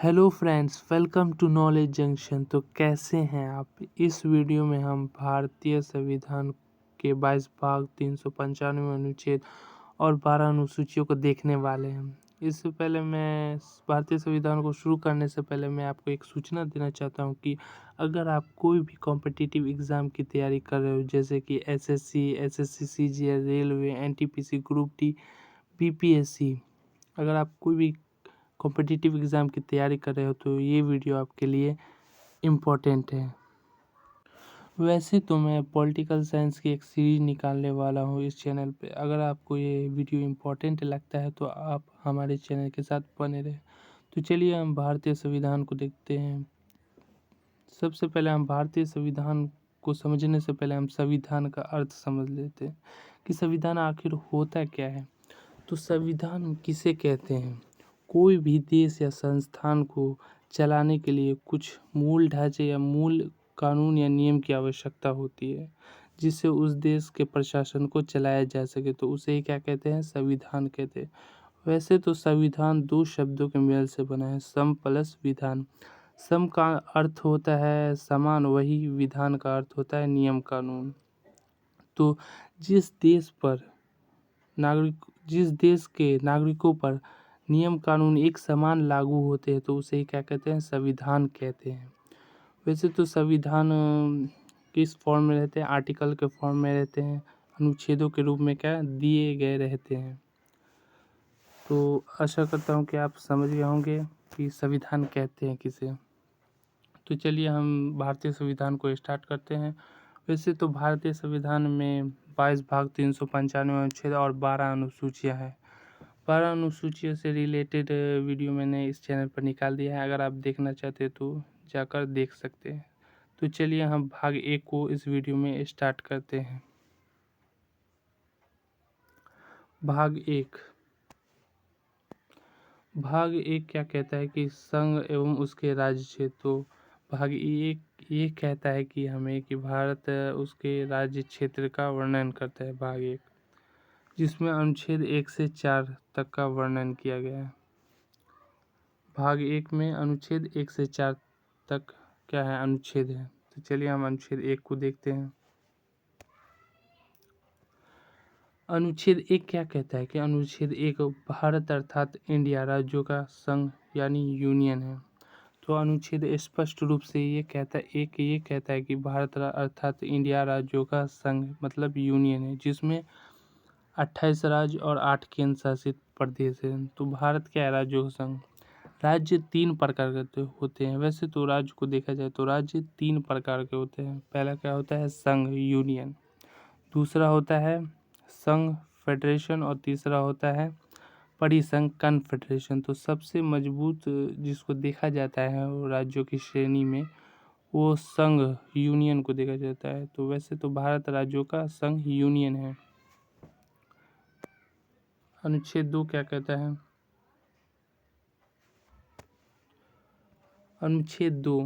Hello friends, welcome to Knowledge Junction. तो कैसे हैं आप? इस वीडियो में हम भारतीय संविधान के 22 भाग 395 अनुच्छेद और 12 अनुसूचियों को देखने वाले हैं। इससे पहले मैं भारतीय संविधान को शुरू करने से पहले मैं आपको एक सूचना देना चाहता हूं कि अगर आप कोई भी कॉम्पिटिटिव एग्ज़ाम की तैयारी कर रहे हो, जैसे कि SSC, CGL, railway, NTPC, group D, BPSC, अगर आप कोई भी कॉम्पिटिटिव एग्ज़ाम की तैयारी कर रहे हो तो ये वीडियो आपके लिए इम्पोर्टेंट है। वैसे तो मैं पॉलिटिकल साइंस की एक सीरीज निकालने वाला हूँ इस चैनल पे। अगर आपको ये वीडियो इम्पोर्टेंट लगता है तो आप हमारे चैनल के साथ बने रहें। तो चलिए हम भारतीय संविधान को देखते हैं। सबसे पहले हम भारतीय संविधान को समझने से पहले हम संविधान का अर्थ समझ लेते हैं कि संविधान आखिर होता क्या है। तो संविधान किसे कहते हैं? कोई भी देश या संस्थान को चलाने के लिए कुछ मूल ढांचे या मूल कानून या नियम की आवश्यकता होती है, जिससे उस देश के प्रशासन को चलाया जा सके। तो उसे ही क्या कहते हैं? संविधान कहते हैं। वैसे तो संविधान दो शब्दों के मेल से बना है, सम प्लस विधान। सम का अर्थ होता है समान, वही विधान का अर्थ होता है नियम कानून। तो जिस देश पर जिस देश के नागरिकों पर नियम कानून एक समान लागू होते हैं तो उसे क्या कहते हैं? संविधान कहते हैं। वैसे तो संविधान किस फॉर्म में रहते हैं? आर्टिकल के फॉर्म में रहते हैं, अनुच्छेदों के रूप में क्या दिए गए रहते हैं। तो आशा करता हूँ कि आप समझ गए होंगे कि संविधान कहते हैं किसे। तो चलिए हम भारतीय संविधान को स्टार्ट करते हैं। वैसे तो भारतीय संविधान में 22 भाग 395 अनुच्छेद और 12 अनुसूचियाँ हैं। 12 अनुसूचियों से रिलेटेड वीडियो मैंने इस चैनल पर निकाल दिया है। अगर आप देखना चाहते हैं तो जाकर देख सकते हैं। तो चलिए हम भाग 1 को इस वीडियो में स्टार्ट करते हैं। भाग 1 क्या कहता है कि संघ एवं उसके राज्य क्षेत्र। तो भाग 1 ये कहता है कि हमें कि भारत उसके राज्य क्षेत्र का वर्णन करता है। भाग 1 जिसमें अनुच्छेद 1 से 4 तक का वर्णन किया गया है। भाग 1 में अनुच्छेद 1 से 4 तक क्या है? अनुच्छेद है। तो चलिए हम अनुच्छेद 1 को देखते हैं। अनुच्छेद 1 क्या कहता है कि अनुच्छेद 1 भारत अर्थात इंडिया राज्यों का संघ यानी यूनियन है। तो अनुच्छेद स्पष्ट रूप से ये कहता है कि भारत अर्थात इंडिया राज्यों का संघ मतलब यूनियन है, जिसमें 28 राज्य और 8 केंद्र शासित प्रदेश हैं। तो भारत क्या है? राज्यों का संघ। राज्य 3 प्रकार के होते हैं। वैसे तो राज्य को देखा जाए तो राज्य 3 प्रकार के होते हैं। पहला क्या होता है? संघ यूनियन, दूसरा होता है संघ फेडरेशन और तीसरा होता है परिसंघ कन्फेडरेशन। तो सबसे मजबूत जिसको देखा जाता है वो राज्यों की श्रेणी में वो संघ यूनियन को देखा जाता है। तो वैसे तो भारत राज्यों का संघ यूनियन है। अनुच्छेद 2 क्या कहता है? अनुच्छेद 2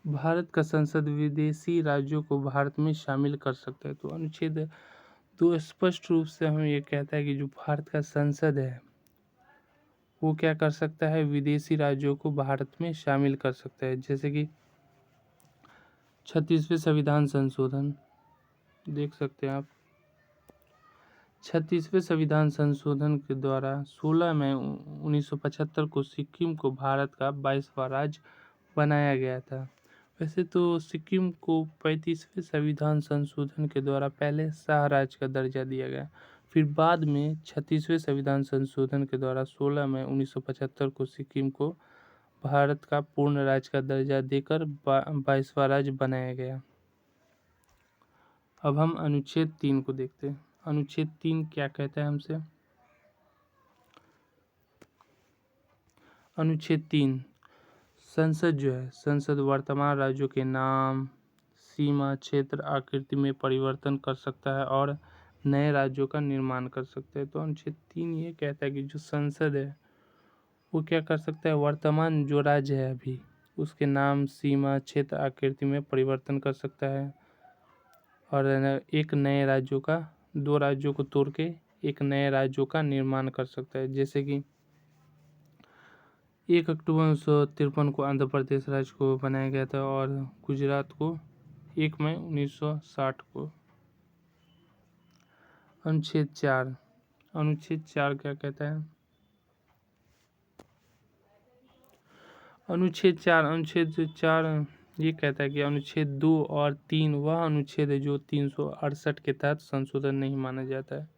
भारत का संसद विदेशी राज्यों को भारत में शामिल कर सकता है। तो अनुच्छेद 2 स्पष्ट रूप से हमें ये कहता है कि जो भारत का संसद है वो क्या कर सकता है? विदेशी राज्यों को भारत में शामिल कर सकता है। जैसे कि 36वें संविधान संशोधन देख सकते हैं आप। 36वें संविधान संशोधन के द्वारा 16 मई 1975 को सिक्किम को भारत का 22वां राज्य बनाया गया था। वैसे तो सिक्किम को 35वें संविधान संशोधन के द्वारा पहले शाह राज्य का दर्जा दिया गया, फिर बाद में 36वें संविधान संशोधन के द्वारा 16 मई 1975 को सिक्किम को भारत का पूर्ण राज्य का दर्जा देकर 22वां राज्य बनाया गया। अब हम अनुच्छेद 3 को देखते हैं। अनुच्छेद 3 क्या कहता है हमसे? अनुच्छेद 3 संसद जो है, संसद वर्तमान राज्यों के नाम, सीमा, क्षेत्र, आकृति में परिवर्तन कर सकता है और नए राज्यों का निर्माण कर सकता है। तो अनुच्छेद 3 ये कहता है कि जो संसद है वो क्या कर सकता है? वर्तमान जो राज्य है अभी उसके नाम, सीमा, क्षेत्र, आकृति में परिवर्तन कर सकता है और एक नए राज्यों का, 2 राज्यों को तोड़ के एक नए राज्यों का निर्माण कर सकता है। जैसे कि 1 अक्टूबर 1953 को आंध्र प्रदेश राज्य को बनाया गया था और गुजरात को 1 मई 1960 को। अनुच्छेद 4 क्या कहता है? अनुच्छेद 4 ये कहता है कि अनुच्छेद 2 और 3 वह अनुच्छेद है जो 368 के तहत संशोधन नहीं माना जाता है।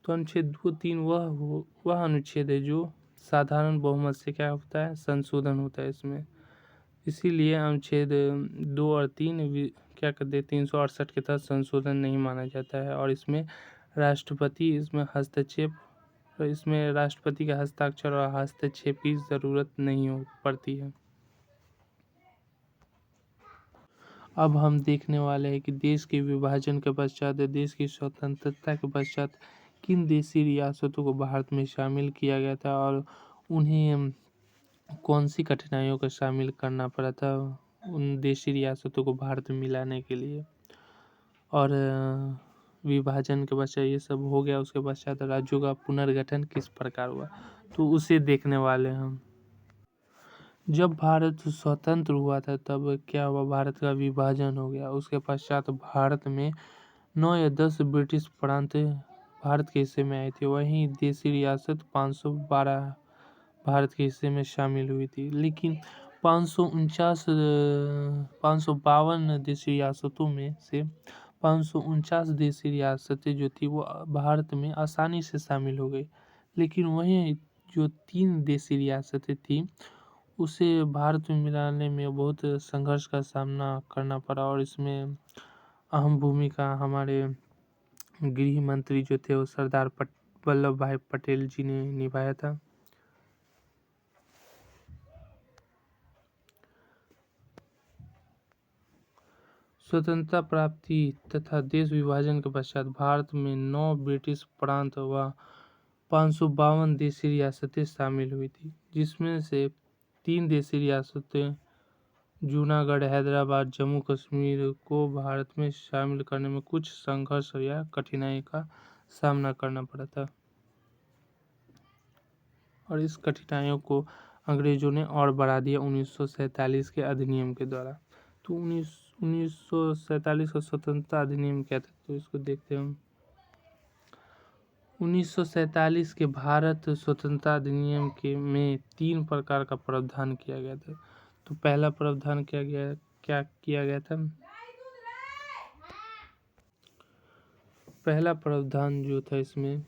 तो अनुच्छेद 2 3 वह अनुच्छेद है जो साधारण बहुमत से क्या होता है? संशोधन होता है इसमें। इसीलिए अनुच्छेद 2 और 3 क्या कहते हैं? 368 के तहत संशोधन नहीं माना जाता है और इसमें राष्ट्रपति का हस्ताक्षर और हस्तक्षेप की ज़रूरत नहीं पड़ती है। अब हम देखने वाले हैं कि देश के विभाजन के पश्चात, देश की स्वतंत्रता के पश्चात किन देशी रियासतों को भारत में शामिल किया गया था और उन्हें कौन सी कठिनाइयों का शामिल करना पड़ा था उन देशी रियासतों को भारत में मिलाने के लिए। और विभाजन के पश्चात ये सब हो गया, उसके पश्चात राज्यों का पुनर्गठन किस प्रकार हुआ, तो उसे देखने वाले हैं हम। जब भारत स्वतंत्र हुआ था तब क्या हुआ? भारत का विभाजन हो गया। उसके पश्चात भारत में 9 या 10 ब्रिटिश प्रांत भारत के हिस्से में आए थे। वहीं देशी रियासत 512 भारत के हिस्से में शामिल हुई थी। लेकिन 552 देशी रियासतों में से 549 देशी रियासतें जो थी वो भारत में आसानी से शामिल हो गई। लेकिन वहीं जो 3 देशी रियासतें थी उसे भारत में मिलाने में बहुत संघर्ष का सामना करना पड़ा और इसमें अहम भूमिका हमारे गृह मंत्री जो थे वो सरदार वल्लभ भाई पटेल जी ने निभाया था। स्वतंत्रता प्राप्ति तथा देश विभाजन के पश्चात भारत में 9 ब्रिटिश प्रांत व 552 देशी रियासतें शामिल हुई थी, जिसमें से 3 देशी रियासतें जूनागढ़, हैदराबाद, जम्मू कश्मीर को भारत में शामिल करने में कुछ संघर्ष या कठिनाई का सामना करना पड़ा था और इस कठिनाइयों को अंग्रेजों ने और बढ़ा दिया 1947 के अधिनियम के द्वारा। तो 1947 का स्वतंत्रता अधिनियम क्या था, तो इसको देखते हैं हम। 1947 के भारत स्वतंत्रता अधिनियम के में 3 प्रकार का प्रावधान किया गया था। तो पहला प्रावधान क्या किया गया था? पहला प्रावधान जो था इसमें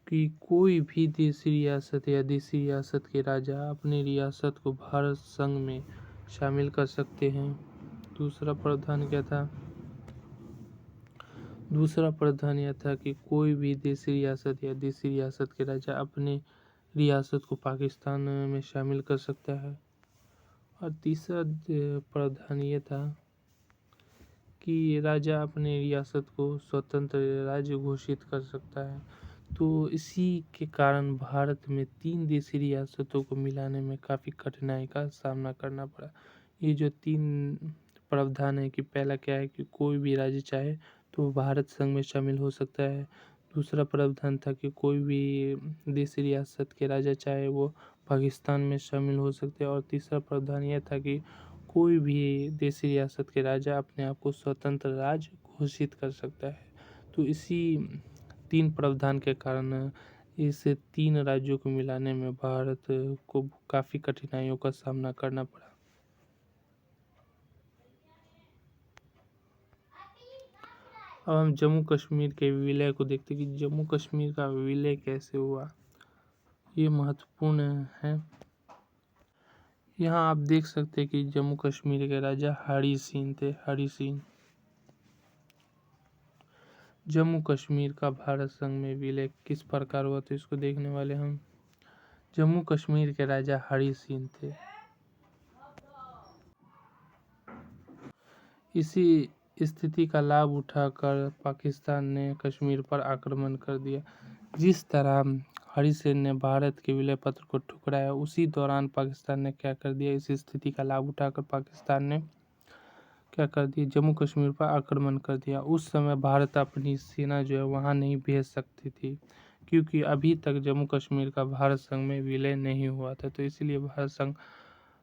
कि कोई भी देशी रियासत या देशी रियासत के राजा अपनी रियासत को भारत संघ में शामिल कर सकते हैं। दूसरा प्रावधान क्या था? दूसरा प्रावधान यह था कि कोई भी देशी रियासत या देशी रियासत के राजा अपने रियासत को पाकिस्तान में शामिल कर सकता है। और तीसरा प्रावधान ये था कि राजा अपने रियासत को स्वतंत्र राज्य घोषित कर सकता है। तो इसी के कारण भारत में 3 देशी रियासतों को मिलाने में काफ़ी कठिनाई का सामना करना पड़ा। ये जो 3 प्रावधान है कि पहला क्या है कि कोई भी राज्य चाहे तो भारत संघ में शामिल हो सकता है। दूसरा प्रावधान था कि कोई भी देशी रियासत के राजा चाहे वो पाकिस्तान में शामिल हो सकते हैं और तीसरा प्रावधान यह था कि कोई भी देशी रियासत के राजा अपने आप को स्वतंत्र राज्य घोषित कर सकता है। तो इसी 3 प्रावधान के कारण इस 3 राज्यों को मिलाने में भारत को काफ़ी कठिनाइयों का सामना करना पड़ा। अब हम जम्मू कश्मीर के विलय को देखते हैं कि जम्मू कश्मीर का विलय कैसे हुआ, ये महत्वपूर्ण है। यहाँ आप देख सकते हैं कि जम्मू कश्मीर के राजा हरि सिंह थे। हरि सिंह जम्मू कश्मीर का भारत संघ में विलय किस प्रकार हुआ, तो इसको देखने वाले हम। जम्मू कश्मीर के राजा हरि सिंह थे। इसी स्थिति का लाभ उठाकर पाकिस्तान ने कश्मीर पर आक्रमण कर दिया। जिस तरह हरि सिंह ने भारत के विलय पत्र को ठुकराया, उसी दौरान पाकिस्तान ने क्या कर दिया, इस स्थिति का लाभ उठाकर पाकिस्तान ने क्या कर दिया, जम्मू कश्मीर पर आक्रमण कर दिया। उस समय भारत अपनी सेना जो है वहाँ नहीं भेज सकती थी, क्योंकि अभी तक जम्मू कश्मीर का भारत संघ में विलय नहीं हुआ था, तो इसीलिए भारत संघ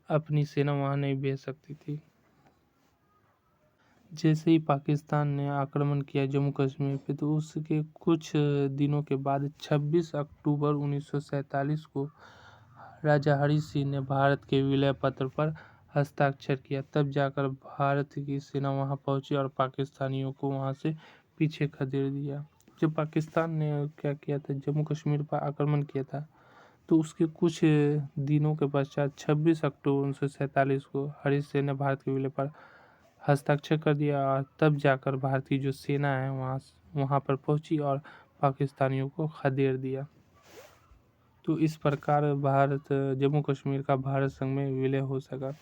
अपनी सेना वहाँ नहीं भेज सकती थी। जैसे ही पाकिस्तान ने आक्रमण किया जम्मू कश्मीर पे, तो उसके कुछ दिनों के बाद 26 अक्टूबर 1947 को राजा हरि सिंह ने भारत के विलय पत्र पर हस्ताक्षर किया। तब जाकर भारत की सेना वहां पहुंची और पाकिस्तानियों को वहां से पीछे खदेड़ दिया। जब पाकिस्तान ने क्या किया था, जम्मू कश्मीर पर आक्रमण किया था, तो उसके कुछ दिनों के पश्चात 26 अक्टूबर 1947 को हरि सिंह ने भारत के विलय पर हस्ताक्षर कर दिया और तब जाकर भारत की जो सेना है वहां पर पहुंची और पाकिस्तानियों को खदेड़ दिया। तो इस प्रकार भारत जम्मू कश्मीर का भारत संघ में विलय हो सका।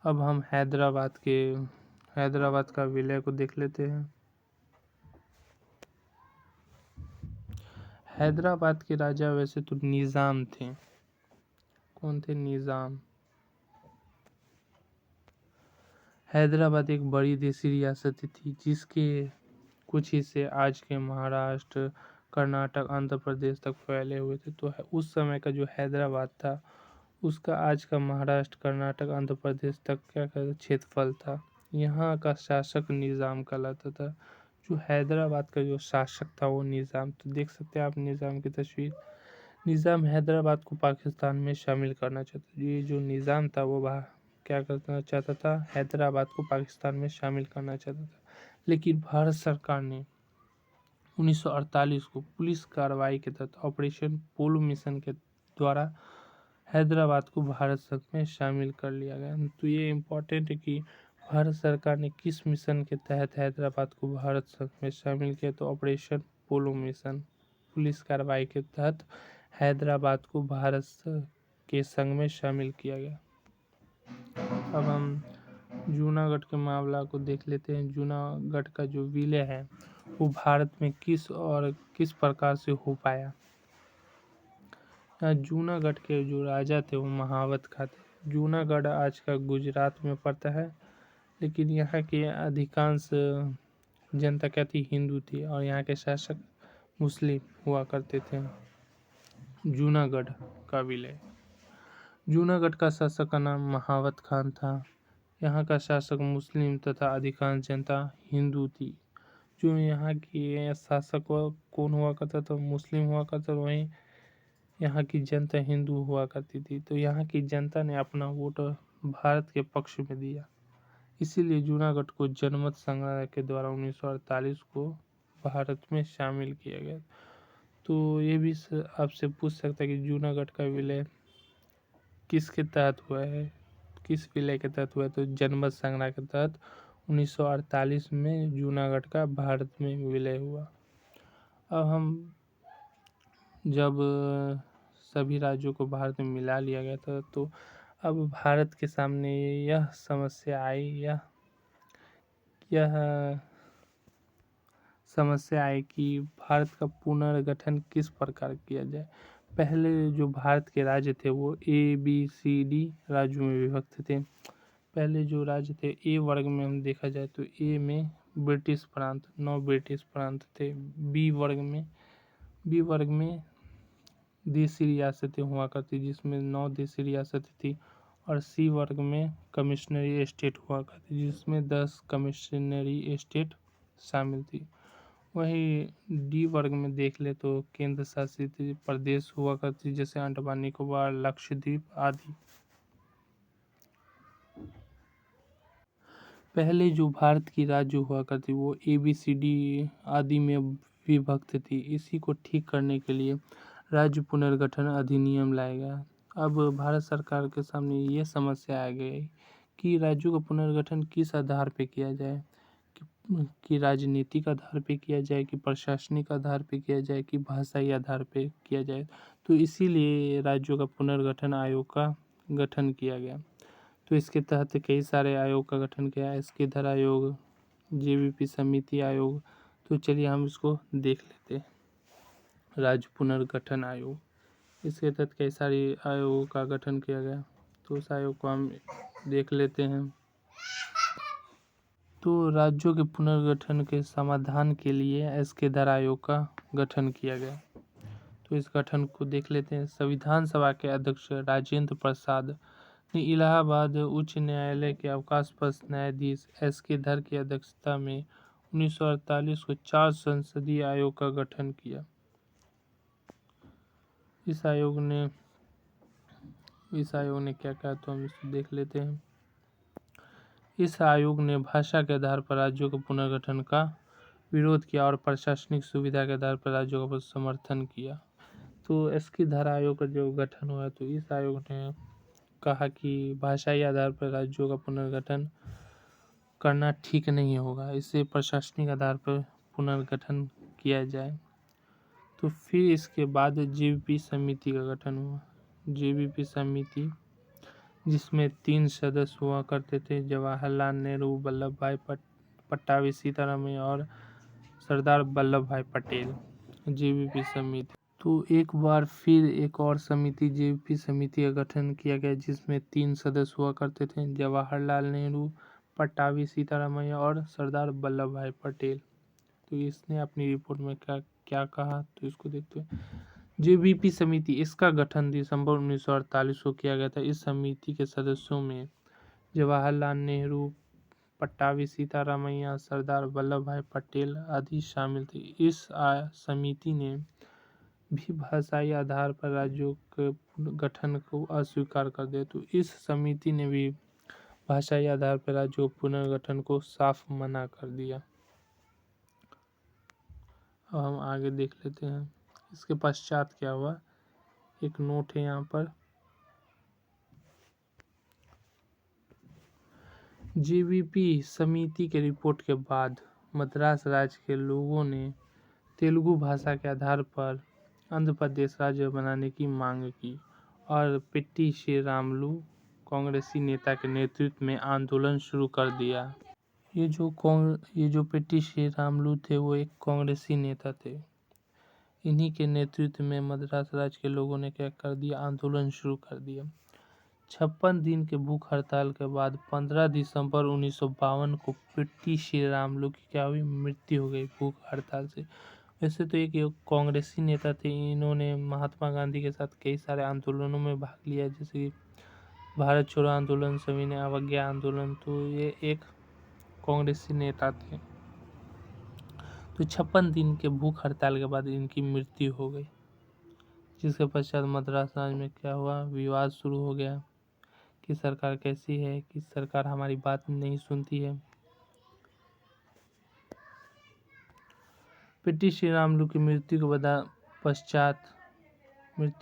अब हम हैदराबाद का विलय को देख लेते हैं। हैदराबाद के राजा वैसे तो निजाम थे। कौन थे? निजाम। हैदराबाद एक बड़ी देशी रियासत थी जिसके कुछ हिस्से आज के महाराष्ट्र, कर्नाटक, आंध्र प्रदेश तक फैले हुए थे। तो उस समय का जो हैदराबाद था उसका आज का महाराष्ट्र, कर्नाटक, आंध्र प्रदेश तक क्या कहते क्षेत्रफल था। यहाँ का शासक निजाम कहलाता था। जो हैदराबाद का जो शासक था वो निजाम। तो देख सकते हैं आप निजाम की तस्वीर। निजाम हैदराबाद को पाकिस्तान में शामिल करना चाहता। ये जो निजाम था वो क्या करना चाहता था, हैदराबाद को पाकिस्तान में शामिल करना चाहता था। लेकिन भारत सरकार ने 1948 को पुलिस कार्रवाई के तहत ऑपरेशन पोलो मिशन के द्वारा हैदराबाद को भारत संघ में शामिल कर लिया गया। तो ये इम्पोर्टेंट है कि भारत सरकार ने किस मिशन के तहत हैदराबाद को भारत संघ में शामिल किया। तो ऑपरेशन पोलो मिशन, पुलिस कार्रवाई के तहत हैदराबाद को भारत के संघ में शामिल किया गया। अब हम जूनागढ़ के मामला को देख लेते हैं। जूनागढ़ का जो विलय है वो भारत में किस प्रकार से हो पाया। जूनागढ़ के जो राजा थे वो महावत खां थे। जूनागढ़ आज का गुजरात में पड़ता है, लेकिन यहाँ की अधिकांश जनता क्या थी, हिंदू थी और यहाँ के शासक मुस्लिम हुआ करते थे। जूनागढ़ का विलय। जूनागढ़ का शासक का नाम महावत खान था। यहाँ का शासक मुस्लिम तथा अधिकांश जनता हिंदू थी। जो यहाँ की शासक कौन हुआ करता था, मुस्लिम हुआ करता, वहीं यहाँ की जनता हिंदू हुआ करती थी। तो यहाँ की जनता ने अपना वोट भारत के पक्ष में दिया। इसीलिए जूनागढ़ को जनमत संग्रह के द्वारा 1948 को भारत में शामिल किया गया। तो ये भी आपसे पूछ सकता है कि जूनागढ़ का विलय किसके तहत हुआ है, किस विलय के तहत हुआ है। तो जनमत संग्रह के तहत 1948 में जूनागढ़ का भारत में विलय हुआ। अब हम जब सभी राज्यों को भारत में मिला लिया गया था, तो अब भारत के सामने यह समस्या आई कि भारत का पुनर्गठन किस प्रकार किया जाए। पहले जो भारत के राज्य थे वो ABCD राज्यों में विभक्त थे। पहले जो राज्य थे ए वर्ग में हम देखा जाए तो ए में ब्रिटिश प्रांत, 9 ब्रिटिश प्रांत थे। बी वर्ग में देशी रियासतें हुआ करती जिसमें 9 देशी रियासतें थी। और सी वर्ग में कमिश्नरी स्टेट हुआ करती जिसमें 10 कमिश्नरी स्टेट शामिल थी। वहीं डी वर्ग में देख ले तो केंद्र शासित प्रदेश हुआ करती जैसे अंडमान निकोबार, लक्षद्वीप आदि। पहले जो भारत की राज्य हुआ करती वो ABCD आदि में विभक्त थी। इसी को ठीक करने के लिए राज्य पुनर्गठन अधिनियम लाया गया। अब भारत सरकार के सामने ये समस्या आ गई कि राज्यों का पुनर्गठन किस आधार पे किया जाए, कि राजनीतिक आधार पे किया जाए, कि प्रशासनिक आधार पे किया जाए, कि भाषाई आधार पे किया जाए। तो इसीलिए राज्यों का पुनर्गठन आयोग का गठन किया गया। तो इसके तहत कई सारे आयोग का गठन किया है, स्कीधर आयोग, JVP समिति आयोग। तो चलिए हम इसको देख लेते हैं। राज्य पुनर्गठन आयोग, इसके तहत कई सारे आयोगों का गठन किया गया। तो उस आयोग को हम देख लेते हैं। तो राज्यों के पुनर्गठन के समाधान के लिए एसके धर आयोग का गठन किया गया। तो इस गठन को देख लेते हैं। संविधान सभा के अध्यक्ष राजेंद्र प्रसाद ने इलाहाबाद उच्च न्यायालय के अवकाशप्राप्त न्यायाधीश एसके धर की अध्यक्षता में 1948 को 4 संसदीय आयोग का गठन किया। इस आयोग ने क्या कहा, तो हम इसको देख लेते हैं। इस आयोग ने भाषा के आधार पर राज्यों के पुनर्गठन का विरोध किया और प्रशासनिक सुविधा के आधार पर राज्यों का समर्थन किया। तो एसके धर आयोग का जो गठन हुआ, तो इस आयोग ने कहा कि भाषाई आधार पर राज्यों का पुनर्गठन करना ठीक नहीं होगा, इसे प्रशासनिक आधार पर पुनर्गठन किया जाए। तो फिर इसके बाद जेबीपी समिति का गठन हुआ। जेबीपी समिति जिसमें 3 सदस्य हुआ करते थे, जवाहरलाल नेहरू, वल्लभ भाई पट्टाभी सीतारामैया और सरदार वल्लभ भाई पटेल। जेबीपी समिति। तो एक बार फिर एक और समिति जेबीपी समिति का गठन किया गया, जिसमें 3 सदस्य हुआ करते थे, जवाहरलाल नेहरू, पट्टाभी सीतारामैया और सरदार वल्लभ भाई पटेल। तो इसने अपनी रिपोर्ट में क्या कहा, तो इसको देखते हैं। जेबीपी समिति, इसका गठन दिसंबर 1948 को किया गया था। इस समिति के सदस्यों में जवाहरलाल नेहरू, पट्टाभी सीतारामैया, सरदार वल्लभ भाई पटेल आदि शामिल थे। इस समिति ने भी भाषाई आधार पर राज्यों के गठन को अस्वीकार कर दिया। तो इस समिति ने भी भाषाई आधार पर राज्यों के पुनर्गठन को साफ मना कर दिया। अब हम आगे देख लेते हैं इसके पश्चात क्या हुआ। एक नोट है यहाँ पर। जेबीपी समिति के रिपोर्ट के बाद मद्रास राज्य के लोगों ने तेलुगु भाषा के आधार पर आंध्र प्रदेश राज्य बनाने की मांग की और पेट्टी श्रीरामुलु कांग्रेसी नेता के नेतृत्व में आंदोलन शुरू कर दिया। ये जो पेट्टी श्रीरामुलु थे वो एक कांग्रेसी नेता थे। इन्हीं के नेतृत्व में मद्रास राज्य के लोगों ने क्या कर दिया, आंदोलन शुरू कर दिया। 56 दिन के भूख हड़ताल के बाद 15 दिसंबर 1952 को पेट्टी श्रीरामुलु की क्या हुई, मृत्यु हो गई भूख हड़ताल से। वैसे तो एक कांग्रेसी नेता थे, इन्होंने महात्मा गांधी के साथ कई सारे आंदोलनों में भाग लिया, जैसे कि भारत छोड़ो आंदोलन, सविनय अवज्ञा आंदोलन। तो ये एक कांग्रेसी नेता थे। तो 56 दिन के भूख हड़ताल के बाद इनकी मृत्यु हो गई, जिसके पश्चात मद्रास राज्य में क्या हुआ, विवाद शुरू हो गया कि सरकार कैसी है, कि सरकार हमारी बात नहीं सुनती है। पेट्टी श्रीरामुलु की मृत्यु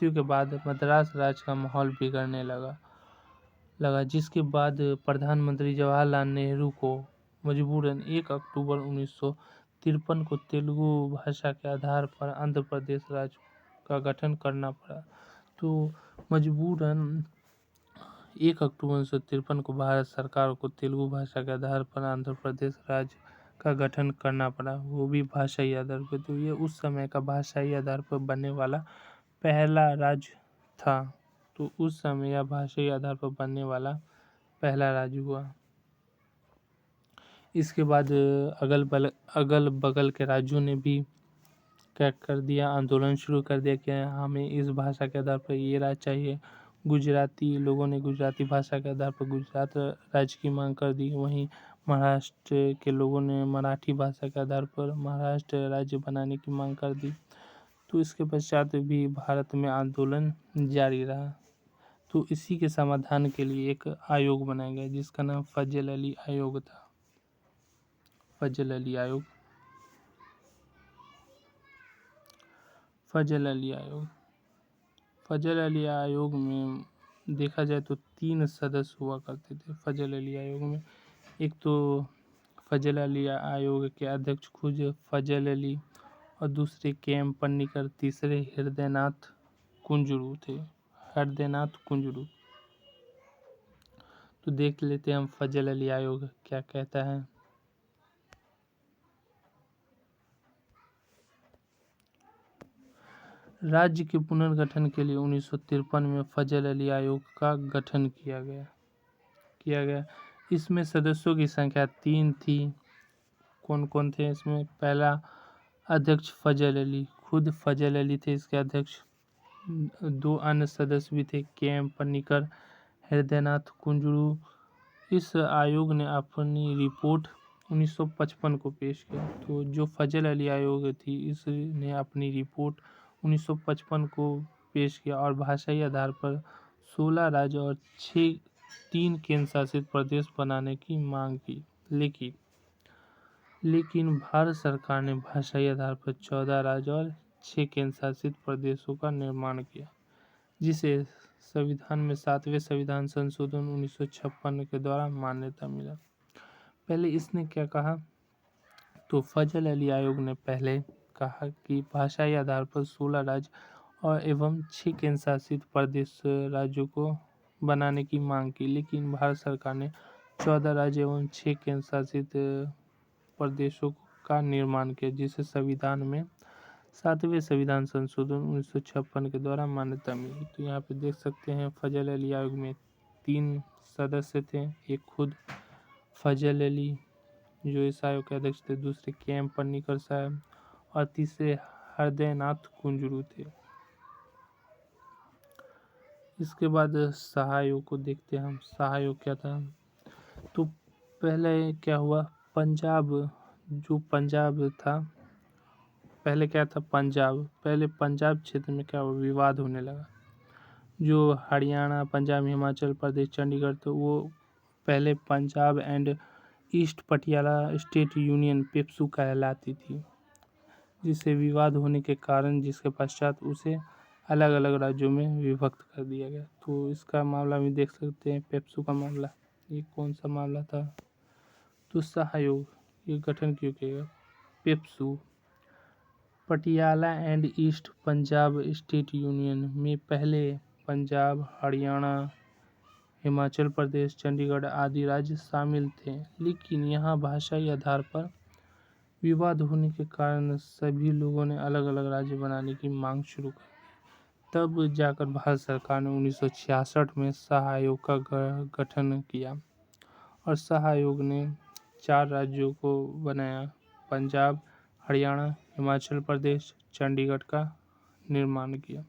के बाद मद्रास राज्य का माहौल बिगड़ने लगा, जिसके बाद प्रधानमंत्री जवाहरलाल नेहरू को मजबूरन 1 अक्टूबर 1953 को तेलुगु भाषा के आधार पर आंध्र प्रदेश राज्य का गठन करना पड़ा। तो मजबूरन 1 अक्टूबर 1953 को भारत सरकार को तेलुगु भाषा के आधार पर आंध्र प्रदेश राज्य का गठन करना पड़ा, वो भी भाषाई आधार पर। तो ये उस समय का भाषाई आधार पर बनने वाला पहला राज्य था। तो उस समय यह भाषाई आधार पर बनने वाला पहला राज्य हुआ। इसके बाद अगल बगल के राज्यों ने भी क्या कर दिया, आंदोलन शुरू कर दिया कि हमें इस भाषा के आधार पर ये राज्य चाहिए। गुजराती लोगों ने गुजराती भाषा के आधार पर गुजरात राज्य की मांग कर दी। वहीं महाराष्ट्र के लोगों ने मराठी भाषा के आधार पर महाराष्ट्र राज्य बनाने की मांग कर दी। तो इसके पश्चात भी भारत में आंदोलन जारी रहा। तो इसी के समाधान के लिए एक आयोग बनाया गया, जिसका नाम फजल अली आयोग था। फजल अली आयोग में देखा जाए तो 3 सदस्य हुआ करते थे फजल अली आयोग में। एक तो फजल अली आयोग के अध्यक्ष खुद फजल अली और दूसरे KM पन्नीकर, तीसरे हृदयनाथ कुंजरू थे। तो देख लेते हैं हम फजल अली आयोग क्या कहता है। राज्य के पुनर्गठन के लिए 1953 में फजल अली आयोग का गठन किया गया। इसमें सदस्यों की संख्या 3 थी। कौन कौन थे इसमें? पहला अध्यक्ष फजल अली, खुद फजल अली थे इसके अध्यक्ष। 2 अन्य सदस्य भी थे, के.एम. पन्नीकर, हृदयनाथ कुंजरू। इस आयोग ने अपनी रिपोर्ट 1955 को पेश किया। तो जो फजल अली आयोग थी, इसने अपनी रिपोर्ट 1955 को पेश किया और भाषाई आधार पर 16 राज्य और 3 केंद्र शासित प्रदेश बनाने की मांग की। लेकिन भारत सरकार ने भाषाई आधार पर 14 राज्य और 6 केंद्र शासित प्रदेशों का निर्माण किया, जिसे संविधान में 7वें संविधान संशोधन 1956 के द्वारा मान्यता मिला। पहले इसने क्या कहा? तो फजल अली आयोग ने पहले कहा कि भाषाई आधार पर 16 राज्य और एवं 6 केंद्र शासित प्रदेश राज्यों को बनाने की मांग की, लेकिन भारत सरकार ने 14 राज्य एवं 6 केंद्र शासित प्रदेशों का निर्माण किया, जिसे संविधान में 7वें संविधान संशोधन 1956 के द्वारा मान्यता मिली। तो यहाँ पे देख सकते हैं फजल अली आयोग में 3 सदस्य थे। एक खुद फजल अली जो इस आयोग के अध्यक्ष थे, दूसरे के.एम. पन्नीकर साहब और तीसरे हृदयनाथ कुंजरू थे। इसके बाद सहायोग को देखते हैं हम। सहायोग क्या था? तो पहले क्या हुआ? पंजाब था, पहले क्या था? पहले पंजाब क्षेत्र में क्या हुआ? विवाद होने लगा। जो हरियाणा, पंजाब, हिमाचल प्रदेश, चंडीगढ़, तो वो पहले Punjab and east Patiala state union PEPSU कहलाती थी, जिससे विवाद होने के कारण जिसके पश्चात उसे अलग अलग राज्यों में विभक्त कर दिया गया। तो इसका मामला भी देख सकते हैं, पेप्सू का मामला। ये कौन सा मामला था? तो सहयोग, ये गठन क्यों किया गया? PEPSU Patiala and east Punjab state union में पहले पंजाब, हरियाणा, हिमाचल प्रदेश, चंडीगढ़ आदि राज्य शामिल थे, लेकिन यहाँ भाषाई आधार पर विवाद होने के कारण सभी लोगों ने अलग अलग राज्य बनाने की मांग शुरू कर दी। तब जाकर भारत सरकार ने 1966 में सहायोग का गठन किया और सहायोग ने 4 राज्यों को बनाया, पंजाब, हरियाणा, हिमाचल प्रदेश, चंडीगढ़ का निर्माण किया।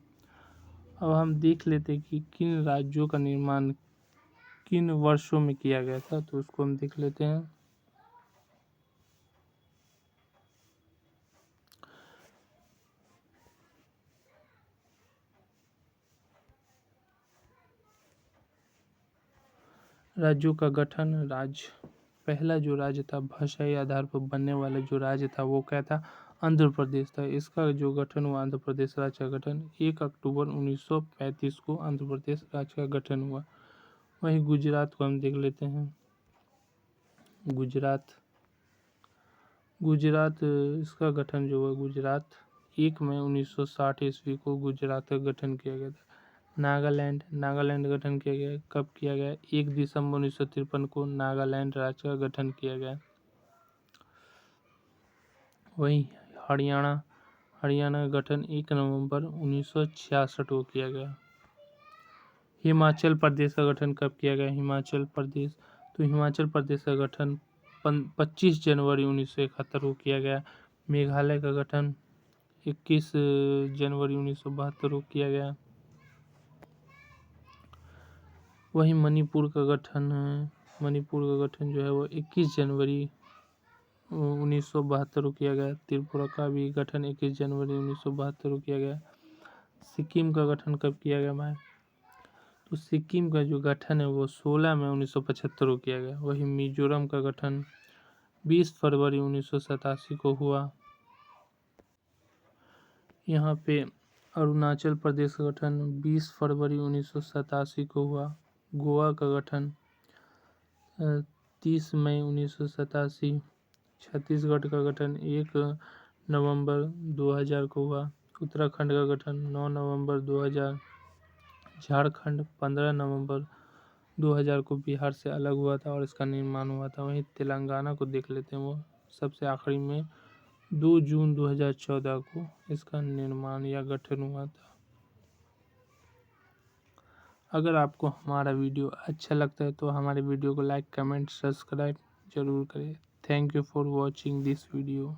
अब हम देख लेते कि किन राज्यों का निर्माण किन वर्षों में किया गया था, तो उसको हम देख लेते हैं। राज्यों का गठन। पहला जो राज्य था भाषाई आधार पर बनने वाला जो राज्य था वो क्या था? आंध्र प्रदेश था। इसका जो गठन हुआ, आंध्र प्रदेश राज्य का गठन 1 अक्टूबर 1935 को आंध्र प्रदेश राज्य का गठन हुआ। वहीं गुजरात को हम देख लेते हैं। गुजरात इसका गठन जो हुआ, गुजरात 1 मई 1960 ईस्वी को गुजरात का गठन किया गया था। नागालैंड गठन किया गया। कब किया गया? 1 दिसंबर 1953 को नागालैंड राज्य का गठन किया गया। वहीं हरियाणा का गठन 1 नवंबर 1966 को किया गया। हिमाचल प्रदेश का गठन कब किया गया? हिमाचल प्रदेश का गठन 25 जनवरी 1971 को किया गया। मेघालय का गठन 21 जनवरी 1972 को किया गया। वहीं मणिपुर का गठन जो है वो 21 जनवरी 1972 को किया गया। त्रिपुरा का भी गठन 21 जनवरी 1972 को किया गया। सिक्किम का गठन कब किया गया भाई? तो सिक्किम का जो गठन है वो 16 मई 1975 को किया गया। वहीं मिजोरम का गठन 20 फरवरी 1987 को हुआ। यहाँ पे अरुणाचल प्रदेश का गठन 20 फरवरी 1987 को हुआ। गोवा का गठन 30 मई 1987। छत्तीसगढ़ का गठन 1 नवंबर 2000 को हुआ। उत्तराखंड का गठन 9 नवंबर 2000। झारखंड 15 नवंबर 2000 को बिहार से अलग हुआ था और इसका निर्माण हुआ था। वहीं तेलंगाना को देख लेते हैं, वो सबसे आखिरी में 2 जून 2014 को इसका निर्माण या गठन हुआ था। अगर आपको हमारा वीडियो अच्छा लगता है तो हमारे वीडियो को लाइक, कमेंट, सब्सक्राइब ज़रूर करें। Thank you for watching this video.